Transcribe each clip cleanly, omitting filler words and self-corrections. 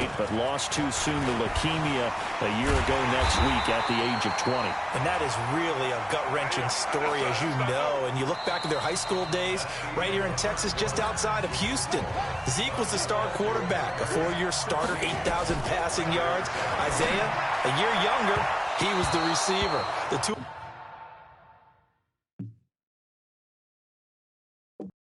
point, but lost too soon to leukemia a year ago next week at the age of 20. And that is really a gut-wrenching story, as you know. And you look back at their high school days right here in Texas, just outside of Houston. Zeke was the star quarterback, a 4-year starter, 8,000 passing yards. Isaiah, a year younger, he was the receiver. The two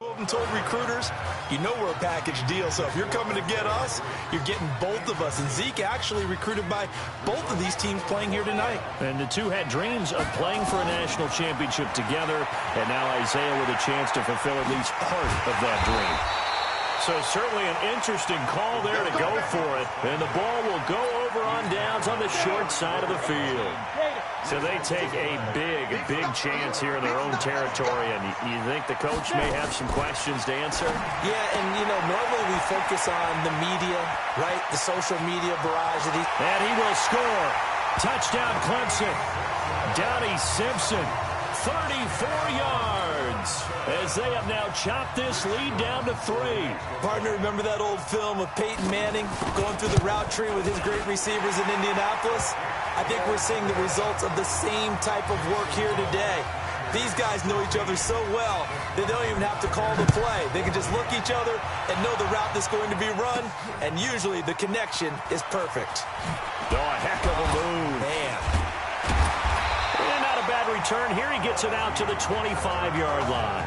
of them told recruiters, you know we're a package deal, so if you're coming to get us, you're getting both of us. And Zeke actually recruited by both of these teams playing here tonight. And the two had dreams of playing for a national championship together, and now Isaiah with a chance to fulfill at least part of that dream. So certainly an interesting call there to go for it. And the ball will go over on downs on the short side of the field. So they take a big chance here in their own territory. And you think the coach may have some questions to answer? Yeah, and, you know, normally we focus on the media, right? The social media barrage. And he will score. Touchdown, Clemson. Donnie Simpson, 34 yards, as they have now chopped this lead down to 3. Partner, remember that old film of Peyton Manning going through the route tree with his great receivers in Indianapolis? I think we're seeing the results of the same type of work here today. These guys know each other so well they don't even have to call the play. They can just look each other and know the route that's going to be run, and usually the connection is perfect. Oh, a heck of a move. Man. And not a bad return. Here he gets it out to the 25-yard line.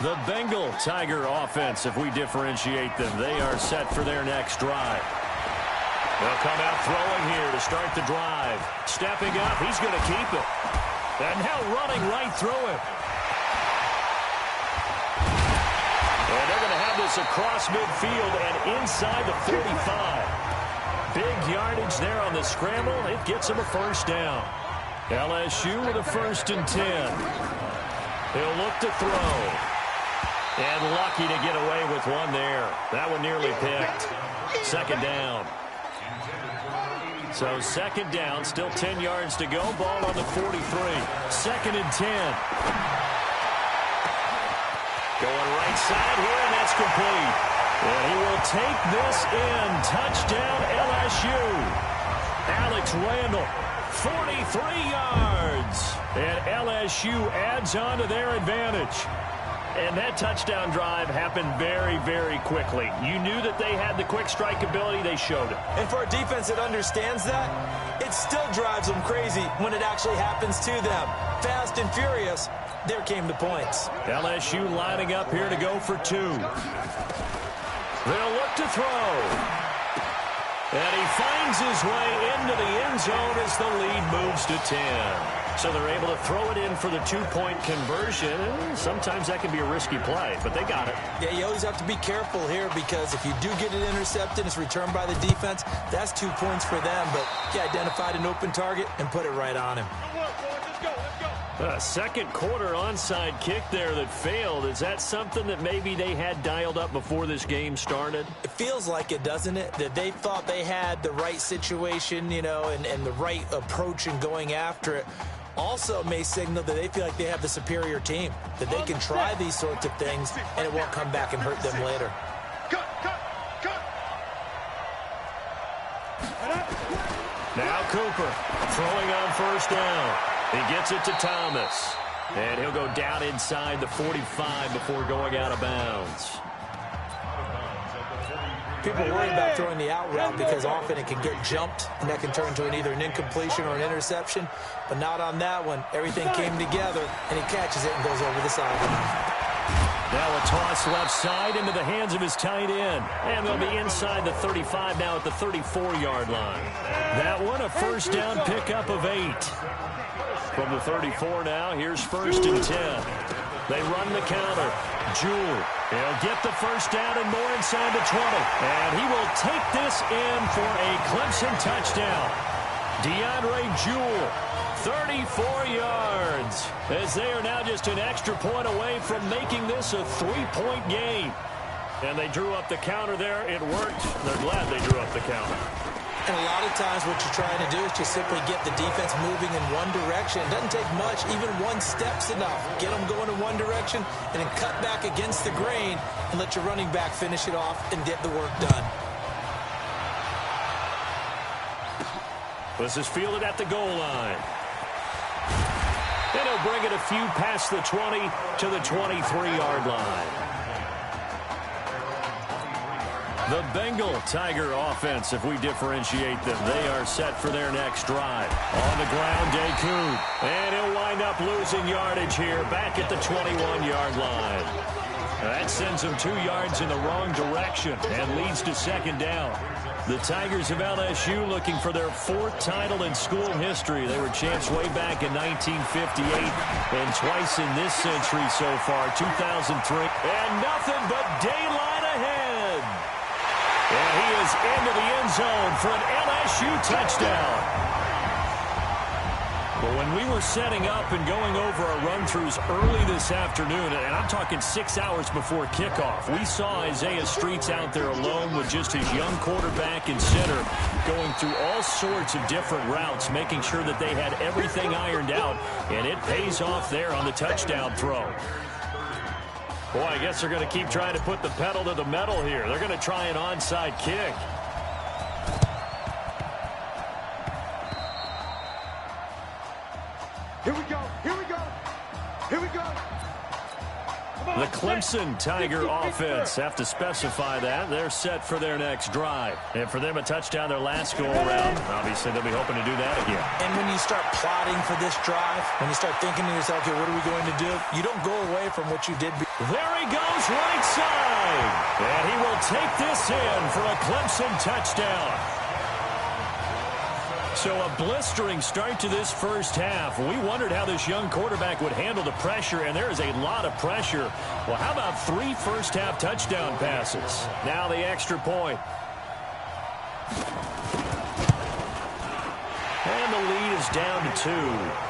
The Bengal Tiger offense, if we differentiate them, they are set for their next drive. They'll come out throwing here to start the drive. Stepping up, he's going to keep it. And now running right through him. And they're going to have this across midfield and inside the 45. Big yardage there on the scramble. It gets him a first down. LSU with a 1st and 10. He'll look to throw. And lucky to get away with one there. That one nearly picked. 2nd down. So 2nd down, still 10 yards to go. Ball on the 43. 2nd and 10. Going right side here, and that's complete. And he will take this in. Touchdown, LSU. Alex Randall, 43 yards. And LSU adds on to their advantage. And that touchdown drive happened very, very quickly. You knew that they had the quick strike ability. They showed it. And for a defense that understands that, it still drives them crazy when it actually happens to them. Fast and furious, there came the points. LSU lining up here to go for 2. They'll look to throw. And he finds his way into the end zone as the lead moves to 10. So they're able to throw it in for the 2-point conversion. And sometimes that can be a risky play, but they got it. Yeah, you always have to be careful here because if you do get it intercepted, it's returned by the defense. That's 2 points for them, but he identified an open target and put it right on him. A 2nd quarter onside kick there that failed. Is that something that maybe they had dialed up before this game started? It feels like it, doesn't it? That they thought they had the right situation, you know, and the right approach in going after it. Also may signal that they feel like they have the superior team, that they can try these sorts of things and it won't come back and hurt them later. Now Cooper throwing on 1st down. He gets it to Thomas. And he'll go down inside the 45 before going out of bounds. People worry about throwing the out route because often it can get jumped, and that can turn into either an incompletion or an interception. But not on that one. Everything came together, and he catches it and goes over the sideline. Now a toss left side into the hands of his tight end. And they'll be inside the 35 now at the 34-yard line. That one a 1st down pickup of 8. From the 34 now, here's 1st and 10. They run the counter. Jewell, he'll get the 1st down and more inside the 20. And he will take this in for a Clemson touchdown. DeAndre Jewell, 34 yards. As they are now just an extra point away from making this a 3-point game. And they drew up the counter there. It worked. They're glad they drew up the counter. And a lot of times what you're trying to do is just simply get the defense moving in one direction. It doesn't take much. Even one step's enough. Get them going in one direction and then cut back against the grain and let your running back finish it off and get the work done. This is fielded at the goal line. And he'll bring it a few past the 20 to the 23-yard line. The Bengal Tiger offense, if we differentiate them, they are set for their next drive. On the ground, Deku. And he'll wind up losing yardage here back at the 21-yard line. That sends him 2 yards in the wrong direction and leads to second down. The Tigers of LSU looking for their 4th title in school history. They were champs way back in 1958 and twice in this century so far, 2003. And nothing but daylight ahead. And he is into the end zone for an LSU touchdown. But when we were setting up and going over our run-throughs early this afternoon, and I'm talking 6 hours before kickoff, we saw Isaiah Streets out there alone with just his young quarterback and center going through all sorts of different routes, making sure that they had everything ironed out, and it pays off there on the touchdown throw. Boy, I guess they're going to keep trying to put the pedal to the metal here. They're going to try an onside kick. Here we go. Here we go. Here we go. The Clemson Tiger offense have to specify that. They're set for their next drive. And for them, a touchdown their last go-around. Obviously, they'll be hoping to do that again. And when you start plotting for this drive, when you start thinking to yourself, okay, what are we going to do? You don't go away from what you did. There he goes, right side. And he will take this in for a Clemson touchdown. So a blistering start to this first half. We wondered how this young quarterback would handle the pressure, and there is a lot of pressure. Well, how about 3 first-half touchdown passes? Now the extra point. And the lead is down to 2.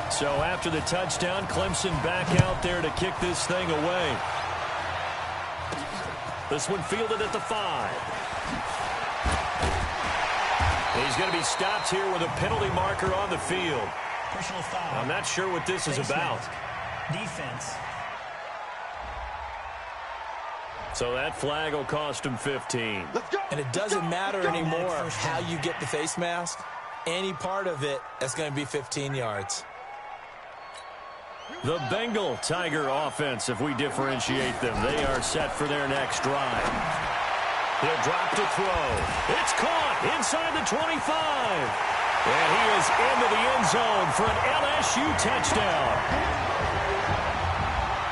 So after the touchdown, Clemson back out there to kick this thing away. This one fielded at the 5. He's going to be stopped here with a penalty marker on the field. Personal foul. I'm not sure what this is about. Defense. So that flag will cost him 15. And it doesn't matter anymore how you get the face mask. Any part of it, that's going to be 15 yards. The Bengal Tiger offense, if we differentiate them, they are set for their next drive. He'll drop to throw. It's caught inside the 25. And he is into the end zone for an LSU touchdown.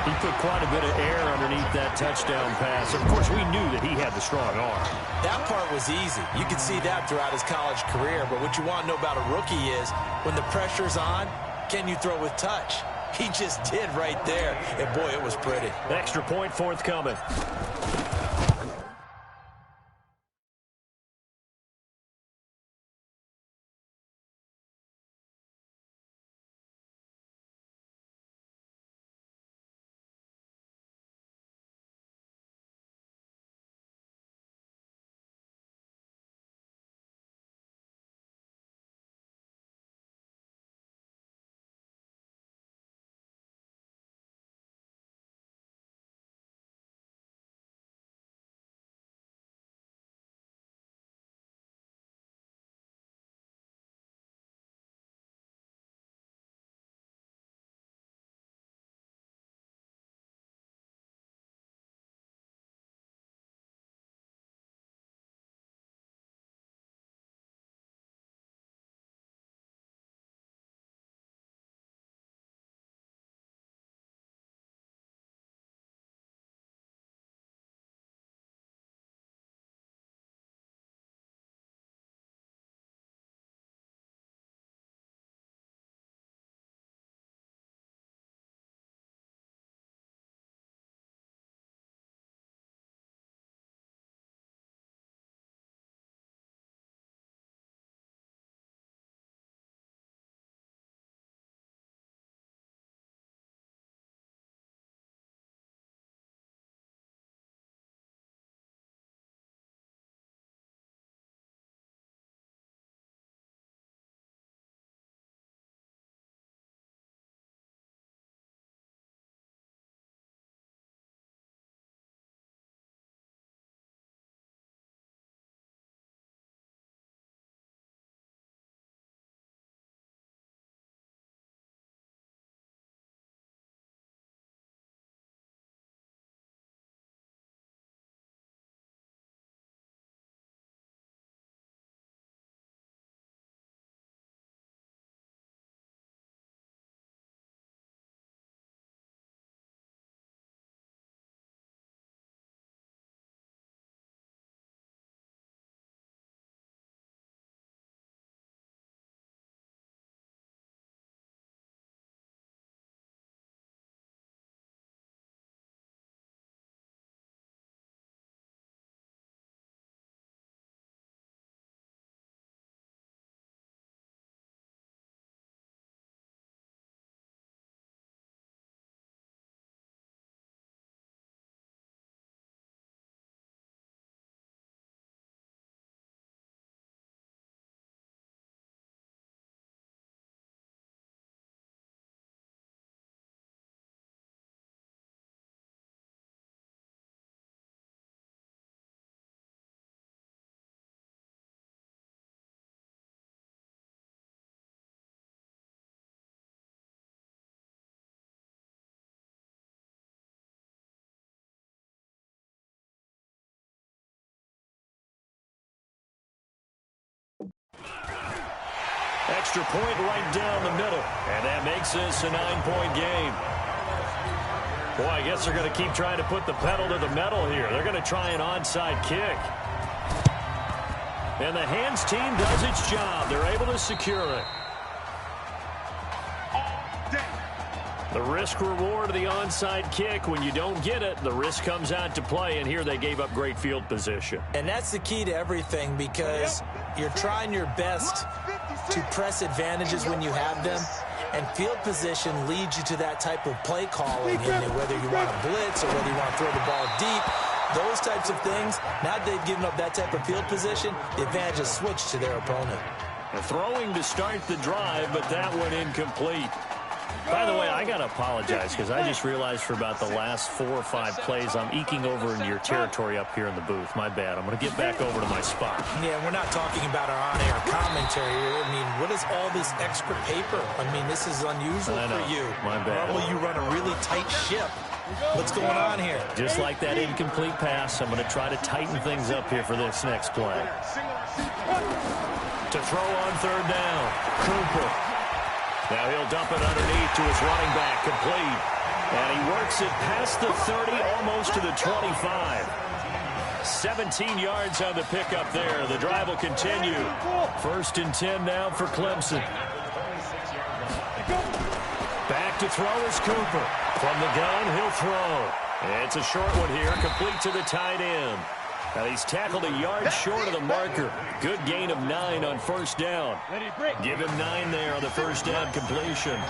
He put quite a bit of air underneath that touchdown pass. Of course, we knew that he had the strong arm. That part was easy. You could see that throughout his college career. But what you want to know about a rookie is when the pressure's on, can you throw with touch? He just did right there. And, boy, it was pretty. Extra point forthcoming. extra point right down the middle. And that makes this a 9-point game. Boy, I guess they're going to keep trying to put the pedal to the metal here. They're going to try an onside kick. And the hands team does its job. They're able to secure it. The risk-reward of the onside kick, when you don't get it, the risk comes out to play, and here they gave up great field position. And that's the key to everything, because you're trying your best to press advantages when you have them, and field position leads you to that type of play calling, and whether you want to blitz or whether you want to throw the ball deep, those types of things. Now that they've given up that type of field position, the advantage is switched to their opponent. Throwing to start the drive, but that one incomplete. By the way, I got to apologize because I just realized for about the last 4 or 5 plays I'm eking over into your territory up here in the booth. My bad. I'm going to get back over to my spot. Yeah, we're not talking about our on-air commentary here. I mean, what is all this extra paper? I mean, this is unusual for you. My bad. Normally you run a really tight ship. What's going on here? Just like that incomplete pass, I'm going to try to tighten things up here for this next play. To throw on third down, Cooper. Now he'll dump it underneath to his running back, complete. And he works it past the 30, almost to the 25. 17 yards on the pickup there. The drive will continue. 1st and 10 now for Clemson. Back to throw is Cooper. From the gun, he'll throw. It's a short one here, complete to the tight end. Now he's tackled a yard short of the marker. Good gain of 9 on 1st down. Give him 9 there on the 1st down completion.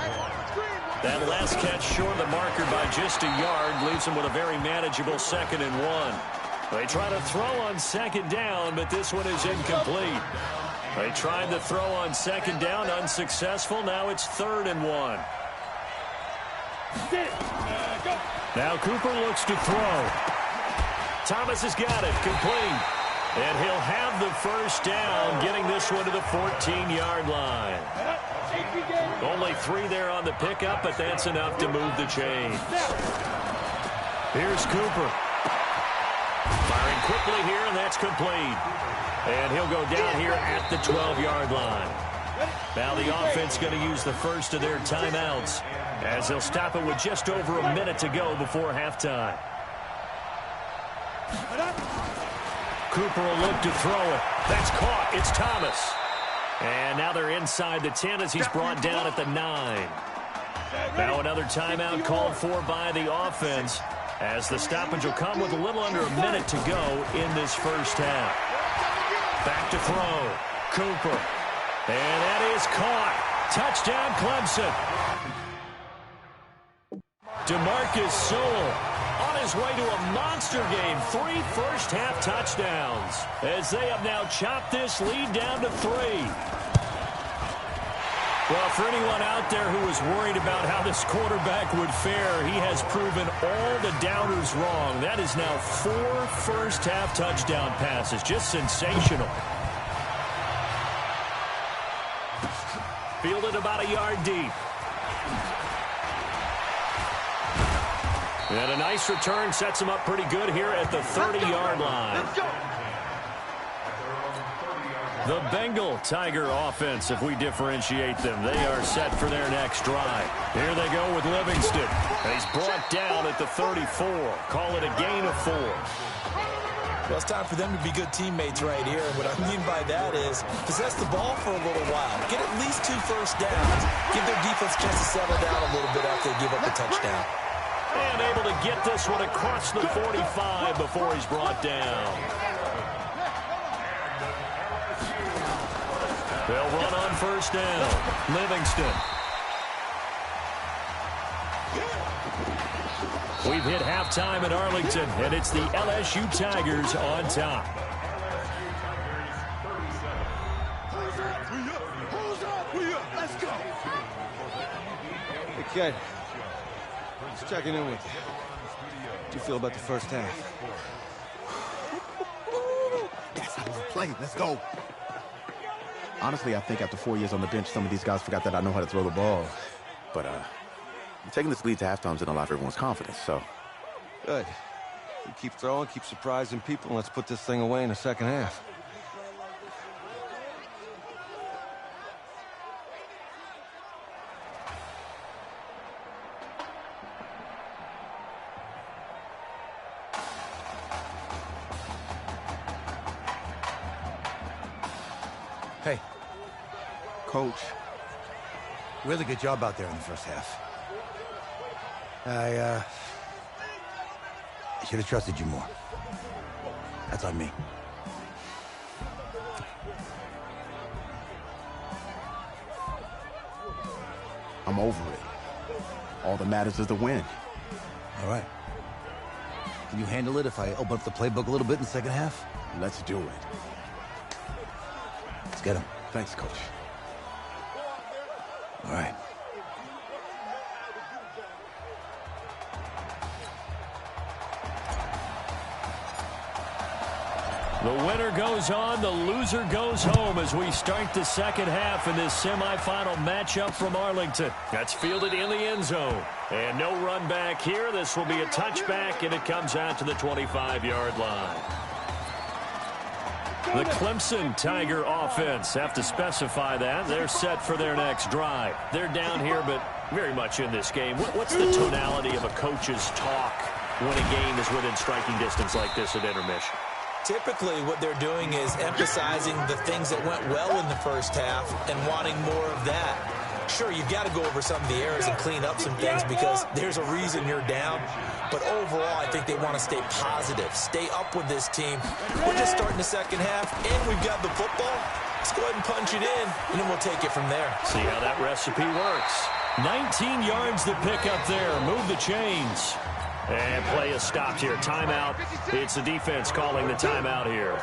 That last catch short of the marker by just a yard leaves him with a very manageable 2nd and 1. They try to throw on 2nd down, but this one is incomplete. They tried to throw on 2nd down, unsuccessful. Now it's 3rd and 1. Now Cooper looks to throw. Thomas has got it, complete. And he'll have the 1st down, getting this one to the 14-yard line. Only 3 there on the pickup, but that's enough to move the chains. Here's Cooper. Firing quickly here, and that's complete. And he'll go down here at the 12-yard line. Now the offense going to use the first of their timeouts, as they'll stop it with just over a minute to go before halftime. Cooper will look to throw it. That's caught. It's Thomas. And now they're inside the 10 as he's brought down at the 9. Now another timeout called for by the offense, as the stoppage will come with a little under a minute to go in this 1st half. Back to throw. Cooper. And that is caught. Touchdown, Clemson. DeMarcus Sewell on his way to a monster game. 3 first-half touchdowns, as they have now chopped this lead down to 3. Well, for anyone out there who was worried about how this quarterback would fare, he has proven all the doubters wrong. That is now 4 first-half touchdown passes. Just sensational. Fielded about a yard deep. And a nice return sets him up pretty good here at the 30-yard line. The Bengal Tiger offense, if we differentiate them, they are set for their next drive. Here they go with Livingston. And he's brought down at the 34. Call it a gain of 4. Well, it's time for them to be good teammates right here. And what I mean by that is possess the ball for a little while. Get at least 2 first downs. Give their defense a chance to settle down a little bit after they give up a touchdown. And able to get this one across the 45 before he's brought down. They'll run on 1st down. Livingston. We've hit halftime in Arlington, and it's the LSU Tigers on top. Let's go. Hey, kid. Just checking in with you. How do you feel about the 1st half? That's how we play. Let's go. Honestly, I think after 4 years on the bench, some of these guys forgot that I know how to throw the ball. But, taking this lead to halftime is in a lot of everyone's confidence, so. Good. You keep throwing, keep surprising people, and let's put this thing away in the 2nd half. Hey. Coach. Really good job out there in the first half. I should have trusted you more. That's on me. I'm over it. All that matters is the win. All right. Can you handle it if I open up the playbook a little bit in the second half? Let's do it. Let's get him. Thanks, Coach. All right. The winner goes on, the loser goes home as we start the second half in this semifinal matchup from Arlington. That's fielded in the end zone. And no run back here. This will be a touchback, and it comes out to the 25-yard line. The Clemson Tiger offense, have to specify that. They're set for their next drive. They're down here, but very much in this game. What's the tonality of a coach's talk when a game is within striking distance like this at intermission? Typically, what they're doing is emphasizing the things that went well in the first half and wanting more of that. Sure, you've got to go over some of the errors and clean up some things because there's a reason you're down. But overall, I think they want to stay positive, stay up with this team. We're just starting the second half, and we've got the football. Let's go ahead and punch it in, and then we'll take it from there. See how that recipe works. 19 yards to pick up there. Move the chains. And play is stopped here. Timeout. It's the defense calling the timeout here.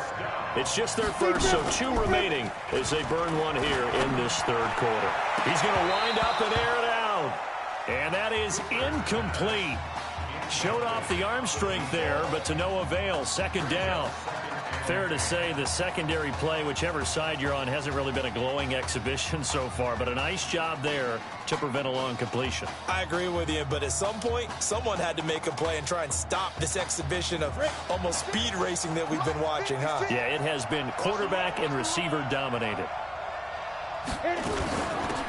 It's just their first, so 2 remaining as they burn one here in this third quarter. He's going to wind up and air it out. And that is incomplete. Showed off the arm strength there, but to no avail. Second down. Fair to say the secondary play, whichever side you're on, hasn't really been a glowing exhibition so far, but a nice job there to prevent a long completion. I agree with you, but at some point, someone had to make a play and try and stop this exhibition of almost speed racing that we've been watching, huh? Yeah, it has been quarterback and receiver dominated.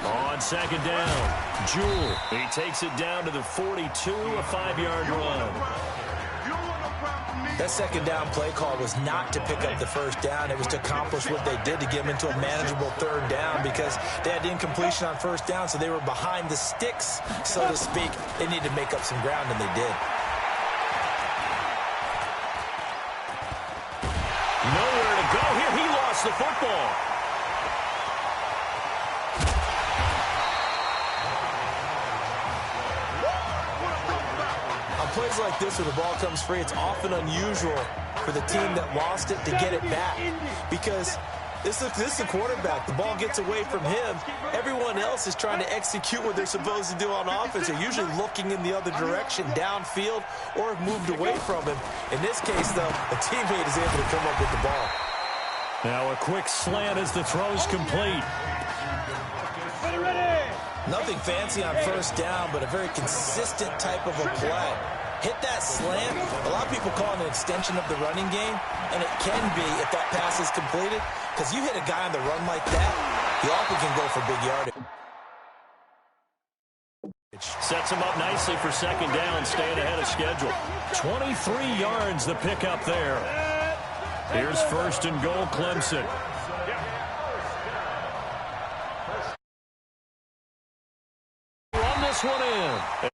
On second down, Jewell. He takes it down to the 42, a 5-yard run. That second down play call was not to pick up the first down. It was to accomplish what they did to get them into a manageable third down because they had incompletion on first down, so they were behind the sticks, so to speak. They needed to make up some ground, and they did. Nowhere to go here. He lost the football. Plays like this where the ball comes free, it's often unusual for the team that lost it to get it back because this is the quarterback. The ball gets away from him. Everyone else is trying to execute what they're supposed to do on offense. They're usually looking in the other direction, downfield, or have moved away from him. In this case, though, a teammate is able to come up with the ball. Now a quick slant as the throw's complete. Nothing fancy on first down, but a very consistent type of a play. Hit that slant. A lot of people call it an extension of the running game, and it can be if that pass is completed, because you hit a guy on the run like that, he often can go for big yardage. Sets him up nicely for second down, staying ahead of schedule. 23 yards the pickup there. Here's first and goal, Clemson. Run this one in.